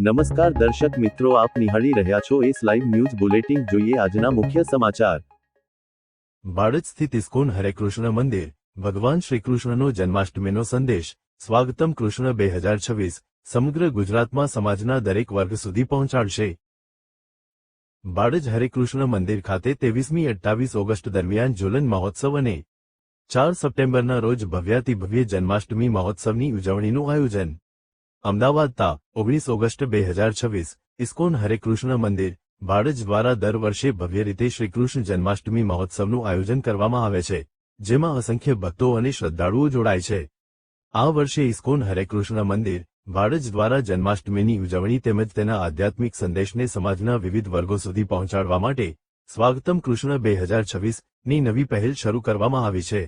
નમસ્કાર દર્શક મિત્રો, આપ નિહાળી રહ્યા છો એસ લાઈવ ન્યૂઝ બુલેટિન। જોઈએ આજના મુખ્ય સમાચાર। બાળજ સ્થિત ઇસ્કોન હરેકૃષ્ણ મંદિર ભગવાન શ્રીકૃષ્ણનો જન્માષ્ટમીનો સંદેશ સ્વાગતમ કૃષ્ણ 2026 સમગ્ર ગુજરાતમાં સમાજના દરેક વર્ગ સુધી પહોંચાડશે। બાળજ હરેકૃષ્ણ મંદિર ખાતે 23મી-28 ઓગસ્ટ દરમિયાન ઝૂલન મહોત્સવ અને 4 સપ્ટેમ્બરના રોજ ભવ્યાતિ ભવ્ય જન્માષ્ટમી મહોત્સવની ઉજવણીનું આયોજન। અમદાવાદ તા 19 ઓગસ્ટ 2026 ઇસ્કોન હરેકૃષ્ણ મંદિર બાળજ દ્વારા દર વર્ષે ભવ્ય રીતે શ્રીકૃષ્ણ જન્માષ્ટમી મહોત્સવનું આયોજન કરવામાં આવે છે, જેમાં અસંખ્ય ભક્તો અને શ્રદ્ધાળુઓ જોડાય છે। આ વર્ષે ઇસ્કોન હરેકૃષ્ણ મંદિર બાળજ દ્વારા જન્માષ્ટમીની ઉજવણી તેમજ તેના આધ્યાત્મિક સંદેશને સમાજના વિવિધ વર્ગો સુધી પહોંચાડવા માટે સ્વાગતમ કૃષ્ણ 2026ની નવી પહેલ શરૂ કરવામાં આવી છે।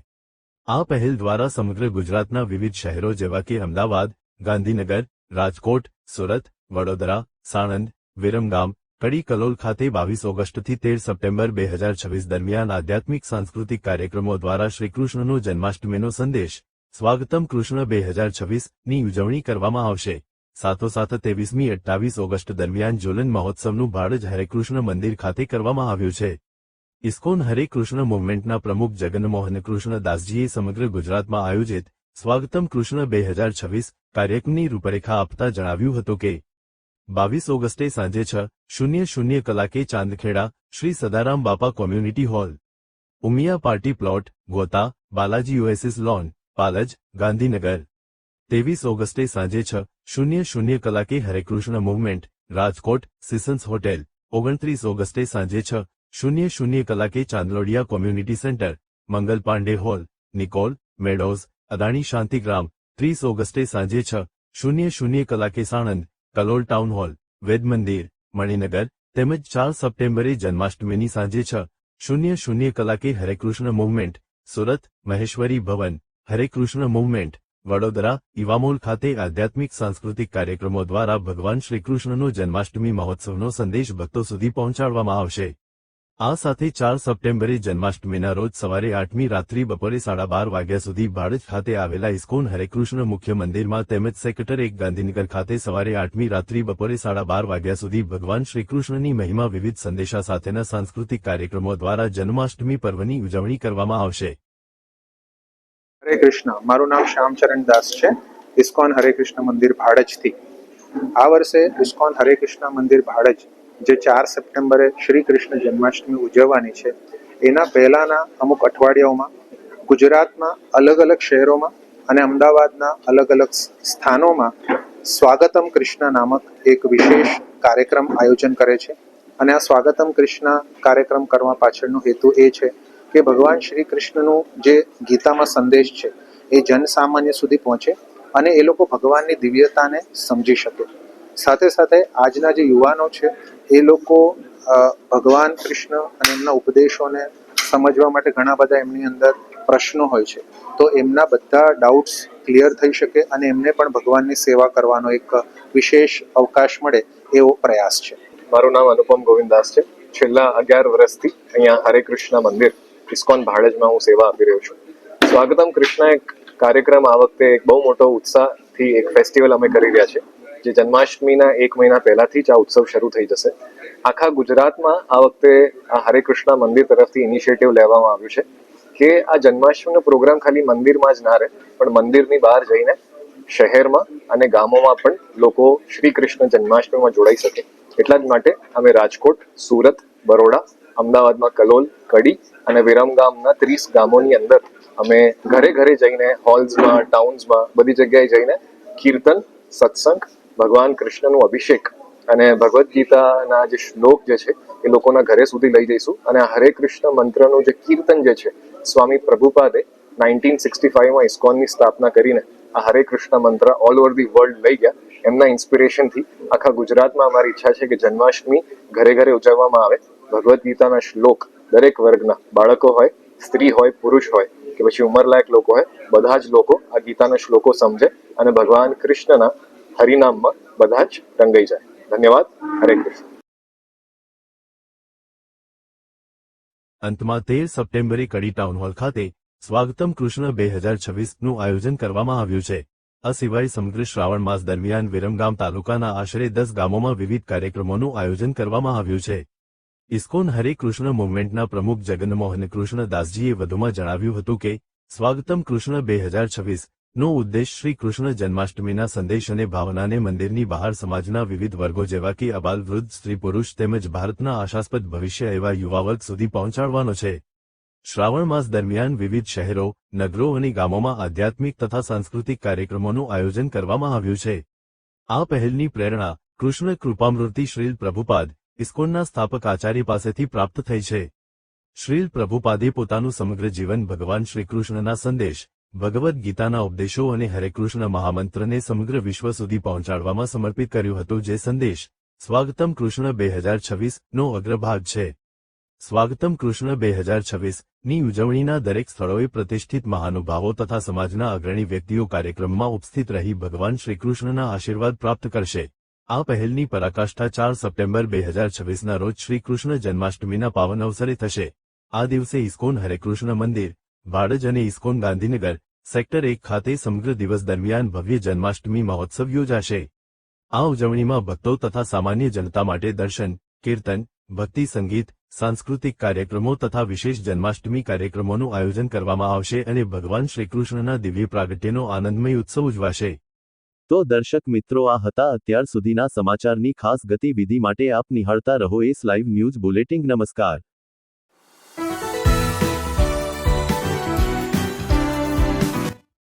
આ પહેલ દ્વારા સમગ્ર ગુજરાતના વિવિધ શહેરો જેવા કે અમદાવાદ, ગાંધીનગર, રાજકોટ, સુરત, વડોદરા, સાણંદ, વિરમગામ, કડી, કલોલ ખાતે 22 ઓગસ્ટથી 13 સપ્ટેમ્બર 2026 દરમિયાન આધ્યાત્મિક સાંસ્કૃતિક કાર્યક્રમો દ્વારા શ્રીકૃષ્ણનો જન્માષ્ટમીનો સંદેશ સ્વાગતમ કૃષ્ણ 2026ની ઉજવણી કરવામાં આવશે। સાથોસાથ 23મી-28 ઓગસ્ટ દરમિયાન ઝૂલન મહોત્સવનું બાળજ હરેકૃષ્ણ મંદિર ખાતે કરવામાં આવ્યું છે। ઇસ્કોન હરેકૃષ્ણ મૂવમેન્ટના પ્રમુખ જગનમોહન કૃષ્ણ દાસજીએ સમગ્ર ગુજરાતમાં આયોજિત સ્વાગતમ કૃષ્ણ 2026 કાર્યક્રમની રૂપરેખા આપતા જણાવ્યું હતું કે 22 ઓગસ્ટે સાંજે 6:00 કલાકે Chandkheda Shri Sadaram Bapa community hall, Umiya party plot, Gota, Balaji oasis lawn, Palaj, Gandhinagar. 23 ઓગસ્ટે સાંજે 6:00 કલાકે Hare Krishna movement Rajkot Seasons hotel, 29 ઓગસ્ટે સાંજે 6:00 કલાકે Chandlodiya community centre, Mangal Pandey hall, Nikol, Meadows, Adani Shantigram. 30 ઓગસ્ટે સાંજે 6:00 કલાકે સાણંદ, કલોલ ટાઉન હોલ, વેદ મંદિર, મણિનગર તેમજ 4 સપ્ટેમ્બરે જન્માષ્ટમીની સાંજે 6:00 કલાકે Hare Krishna movement Surat, Maheshwari Bhavan, Hare Krishna movement Vadodara, Eva Mall ખાતે આધ્યાત્મિક સાંસ્કૃતિક કાર્યક્રમો દ્વારા ભગવાન શ્રીકૃષ્ણનો જન્માષ્ટમી મહોત્સવનો સંદેશ ભક્તો સુધી પહોંચાડવામાં આવશે। આ સાથે 4 સપ્ટેમ્બરે જન્માષ્ટમીના રોજ સવારે 8મી રાત્રિ બપોરે 12:30 વાગ્યા સુધી બાળજ ખાતે આવેલા ઇસ્કોન હરેકૃષ્ણ મુખ્ય મંદિરમાં તેમજ સેક્ટર 1 ગાંધીનગર ખાતે સવારે 8મી રાત્રિ બપોરે 12:30 વાગ્યા સુધી ભગવાન શ્રીકૃષ્ણની મહિમા વિવિધ સંદેશા સાથેના સાંસ્કૃતિક કાર્યક્રમો દ્વારા જન્માષ્ટમી પર્વની ઉજવણી કરવામાં આવશે। હરે કૃષ્ણ, મારું નામ શ્યામચરણ દાસ છે, ઇસ્કોન હરેકૃષ્ણ મંદિર ભાડજથી। આ વર્ષે ઇસ્કોન હરેકૃષ્ણ મંદિર ભાડજ જે 4 સપ્ટેમ્બરે શ્રી કૃષ્ણ જન્માષ્ટમી ઉજવવાની છે, એના પહેલાના અમુક અઠવાડિયાઓમાં ગુજરાતના અલગ અલગ શહેરોમાં અને અમદાવાદના અલગ અલગ સ્થાનોમાં સ્વાગતમ કૃષ્ણ નામક એક વિશેષ કાર્યક્રમ આયોજન કરે છે। અને આ સ્વાગતમ કૃષ્ણ કાર્યક્રમ કરવા પાછળનો હેતુ એ છે કે ભગવાન શ્રી કૃષ્ણનું જે ગીતામાં સંદેશ છે એ જનસામાન્ય સુધી પહોંચે અને એ લોકો ભગવાનની દિવ્યતાને સમજી શકે। સાથે સાથે આજના જે યુવાનો છે એ લોકો ભગવાન કૃષ્ણ અને એમના ઉપદેશોને સમજવા માટે ઘણા બધા એમની અંદર પ્રશ્નો હોય છે, તો એમના બધા ડાઉટ્સ ક્લિયર થઈ શકે અને એમને પણ ભગવાનની સેવા કરવાનો એક વિશેષ અવકાશ મળે એવો પ્રયાસ છે। મારું નામ અનુપમ ગોવિંદાસ છે। છેલ્લા 11 વર્ષથી અહીંયા હરેકૃષ્ણ મંદિર ઇસ્કોન ભાડજમાં હું સેવા આપી રહ્યો છું। સ્વાગતમ કૃષ્ણ એક કાર્યક્રમ આ વખતે એક બહુ મોટો ઉત્સાહથી એક ફેસ્ટિવલ અમે કરી રહ્યા છે, જે જન્માષ્ટમીના 1 મહિના પહેલાથી જ આ ઉત્સવ શરૂ થઈ જશે। આખા ગુજરાતમાં આ વખતે આ હરેકૃષ્ણ મંદિર તરફથી ઇનિશિયેટિવ લેવામાં આવ્યું છે કે આ જન્માષ્ટમીનો પ્રોગ્રામ ખાલી મંદિરમાં જ ના રહે, પણ મંદિરની બહાર જઈને શહેરમાં અને ગામોમાં પણ લોકો શ્રી કૃષ્ણ જન્માષ્ટમીમાં જોડાઈ શકે। એટલા જ માટે અમે રાજકોટ, સુરત, બરોડા, અમદાવાદમાં કલોલ, કડી અને વિરમગામના 30 ગામોની અંદર અમે ઘરે ઘરે જઈને હોલ્સમાં, ટાઉન્સમાં બધી જગ્યાએ જઈને કીર્તન, સત્સંગ, ભગવાન કૃષ્ણનું અભિષેક અને ભગવદ્ ગીતાના જે શ્લોક જે છે એ લોકોના ઘરે સુધી લઈ જઈશું। અને આ હરે કૃષ્ણ મંત્રનું જે કીર્તન જે છે, સ્વામી પ્રભુપાદે 1965માં ઇસ્કોનની સ્થાપના કરીને આ હરે કૃષ્ણ મંત્ર ઓલ ઓવર ધી વર્લ્ડ લઈ ગયા। એમના ઇન્સ્પિરેશનથી આખા ગુજરાતમાં અમારી ઈચ્છા છે કે જન્માષ્ટમી ઘરે ઘરે ઉજવવામાં આવે। ભગવદ્ ગીતાના શ્લોક દરેક વર્ગના, બાળકો હોય, સ્ત્રી હોય, પુરુષ હોય કે પછી ઉંમરલાયક લોકો હોય, બધા જ લોકો આ ગીતાના શ્લોકો સમજે અને ભગવાન કૃષ્ણના હરિનામમાં બધા જ રંગાઈ જાય। ધન્યવાદ। હરે કૃષ્ણ। અંતમાં 13 સપ્ટેમ્બરે કડી ટાઉન હોલ ખાતે સ્વાગતમ કૃષ્ણ 2026નું આયોજન કરવામાં આવ્યું છે। આ સિવાય સમગ્ર શ્રાવણ માસ દરમિયાન વિરમગામ તાલુકાના આશરે 10 ગામોમાં વિવિધ કાર્યક્રમોનું આયોજન કરવામાં આવ્યું છે. ઇસ્કોન હરે કૃષ્ણ મૂવમેન્ટના પ્રમુખ જગનમોહન કૃષ્ણ દાસજીએ વધુમાં જણાવ્યું હતું કે સ્વાગતમ કૃષ્ણ 2026 નો ઉદ્દેશ શ્રી કૃષ્ણ જન્માષ્ટમીના સંદેશ અને ભાવનાને મંદિરની બહાર સમાજના વિવિધ વર્ગો જેવા કે અબાલ વૃદ્ધ સ્ત્રી પુરુષ તેમજ ભારતના આશાસ્પદ ભવિષ્ય એવા યુવા વર્ગ સુધી પહોંચાડવાનો છે. શ્રાવણ માસ દરમિયાન વિવિધ શહેરો, નગરો અને ગામોમાં આધ્યાત્મિક તથા સાંસ્કૃતિક કાર્યક્રમોનું આયોજન કરવામાં આવ્યું છે. આ પહેલની પ્રેરણા કૃષ્ણ કૃપામૃતિ શ્રીલ પ્રભુપાદ ઇસ્કોનના સ્થાપક આચાર્ય પાસેથી પ્રાપ્ત થઈ છે. શ્રીલ પ્રભુપાદે પોતાનું સમગ્ર જીવન ભગવાન શ્રીકૃષ્ણના સંદેશ, ભગવદ્ ગીતાના ઉપદેશો અને હરેકૃષ્ણ મહામંત્રને સમગ્ર વિશ્વ સુધી પહોંચાડવામાં સમર્પિત કર્યું હતું, જે સંદેશ સ્વાગતમ કૃષ્ણ 2026 નો અગ્રભાગ છે. સ્વાગતમ કૃષ્ણ 2026 ની ઉજવણીના દરેક સ્થળોએ પ્રતિષ્ઠિત મહાનુભાવો તથા સમાજના અગ્રણી વ્યક્તિઓ કાર્યક્રમમાં ઉપસ્થિત રહી ભગવાન શ્રીકૃષ્ણના આશીર્વાદ પ્રાપ્ત કરશે. આ પહેલની પરાકાષ્ઠા 4 સપ્ટેમ્બર 2026ના રોજ શ્રીકૃષ્ણ જન્માષ્ટમીના પાવન અવસરે થશે. આ દિવસે ઇસ્કોન હરેકૃષ્ણ મંદિર, ભાડજ અને ઇસ્કોન ગાંધીનગર, સેક્ટર 1 ખાતે સમગ્ર દિવસ દરમિયાન ભવ્ય જન્માષ્ટમી મહોત્સવ યોજાશે. આ ઉજવણીમાં ભક્તો તથા સામાન્ય જનતા માટે દર્શન, કીર્તન, ભક્તિ સંગીત, સાંસ્કૃતિક કાર્યક્રમો તથા વિશેષ જન્માષ્ટમી કાર્યક્રમોનું આયોજન કરવામાં આવશે અને ભગવાન શ્રીકૃષ્ણના દિવ્ય પ્રાગટ્યનો આનંદમય ઉત્સવ ઉજવાશે. તો દર્શક મિત્રો, આ હતા અત્યાર સુધીના સમાચારની ખાસ ગતિવિધિ માટે આપ નિહાળતા રહો એસ લાઈવ ન્યૂઝ બુલેટિન. નમસ્કાર.